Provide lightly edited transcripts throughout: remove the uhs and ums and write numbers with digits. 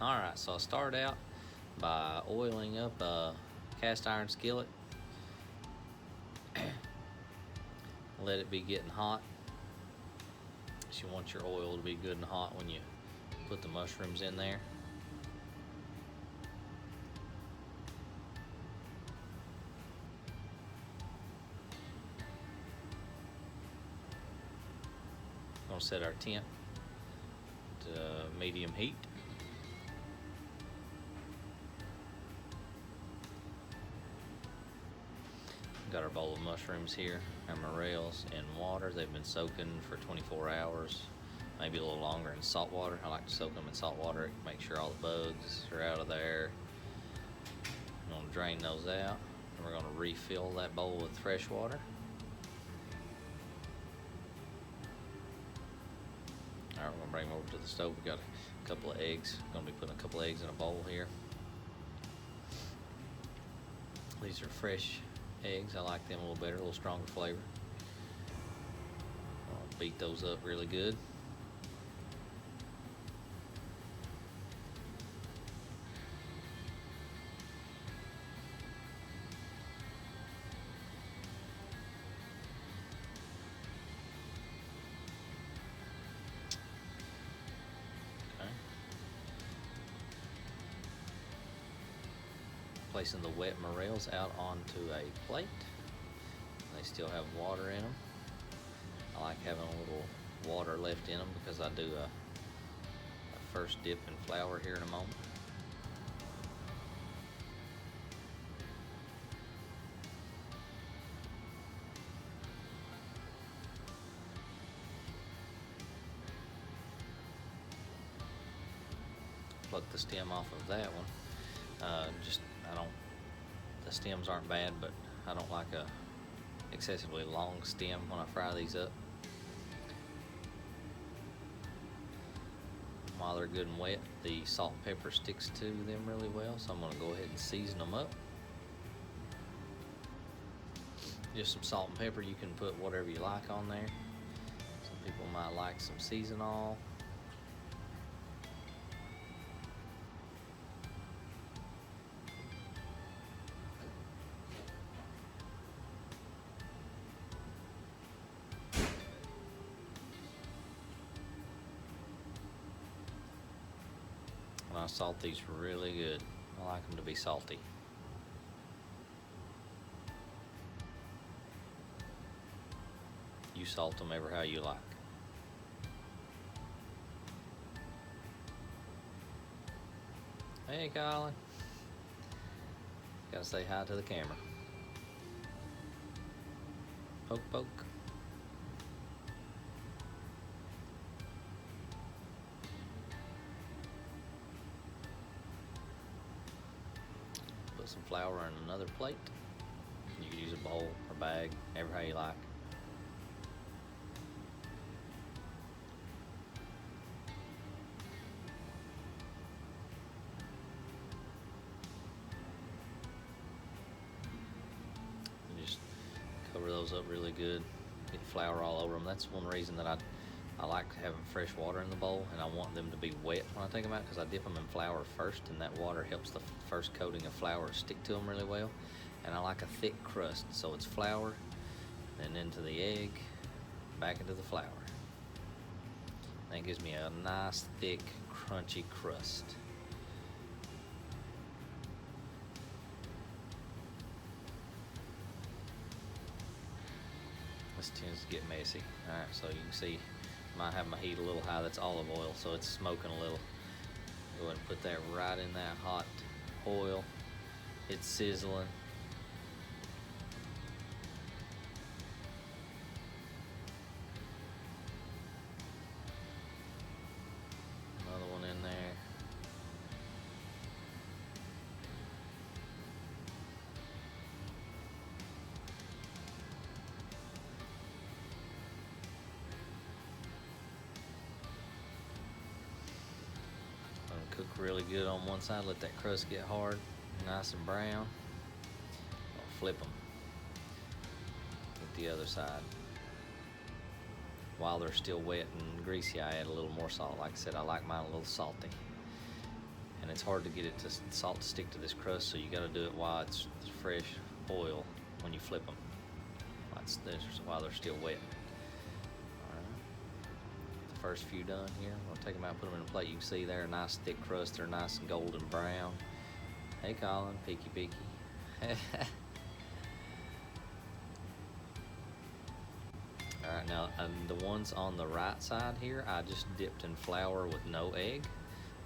Alright, so I start out by oiling up a cast iron skillet. Let it be getting hot. You want your oil to be good and hot when you put the mushrooms in there. I'm gonna set our temp to medium heat. Got our bowl of mushrooms here, our morels in water. They've been soaking for 24 hours, maybe a little longer in salt water. I like to soak them in salt water, make sure all the bugs are out of there. I'm gonna drain those out, and we're gonna refill that bowl with fresh water. All right, we're gonna bring them over to the stove. We got a couple of eggs. Gonna be putting a couple of eggs in a bowl here. These are fresh eggs. I like them a little better, a little stronger flavor. I'll beat those up really good. Okay. Placing the wet morels out onto a plate. They still have water in them. I like having a little water left in them because I do a first dip in flour here in a moment. Pluck the stem off of that one. The stems aren't bad, but I don't like a excessively long stem when I fry these up. While they're good and wet, the salt and pepper sticks to them really well, so I'm gonna go ahead and season them up. Just some salt and pepper. You can put whatever you like on there. Some people might like some seasonal. And I salt these really good. I like them to be salty. You salt them ever how you like. Hey, Colin. Gotta say hi to the camera. Poke, poke. Put some flour in another plate. You can use a bowl or bag, ever how you like. And just cover those up really good. Get flour all over them. That's one reason that I like having fresh water in the bowl, and I want them to be wet when I take them out because I dip them in flour first, and that water helps the first coating of flour stick to them really well. And I like a thick crust, so it's flour, then into the egg, back into the flour. That gives me a nice, thick, crunchy crust. This tends to get messy. All right, so you can see might have my heat a little high. That's olive oil, so it's smoking a little. Go ahead and put that right in that hot oil. It's sizzling. Another one in there. Cook really good on one side, let that crust get hard, nice and brown. I'll flip them. Get the other side. While they're still wet and greasy, I add a little more salt. Like I said, I like mine a little salty. and it's hard to get it to salt to stick to this crust, so you got to do it while it's fresh oil when you flip them. While they're still wet. Alright, the first few done here. We'll take them out, put them in a plate. You can see they're a nice thick crust. They're nice and golden brown. Hey Colin, peeky peeky. Alright, now the ones on the right side here, I just dipped in flour with no egg.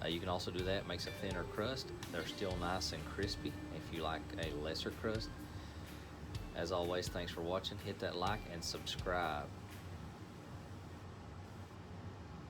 You can also do that, it makes a thinner crust. They're still nice and crispy if you like a lesser crust. As always, thanks for watching. Hit that like and subscribe.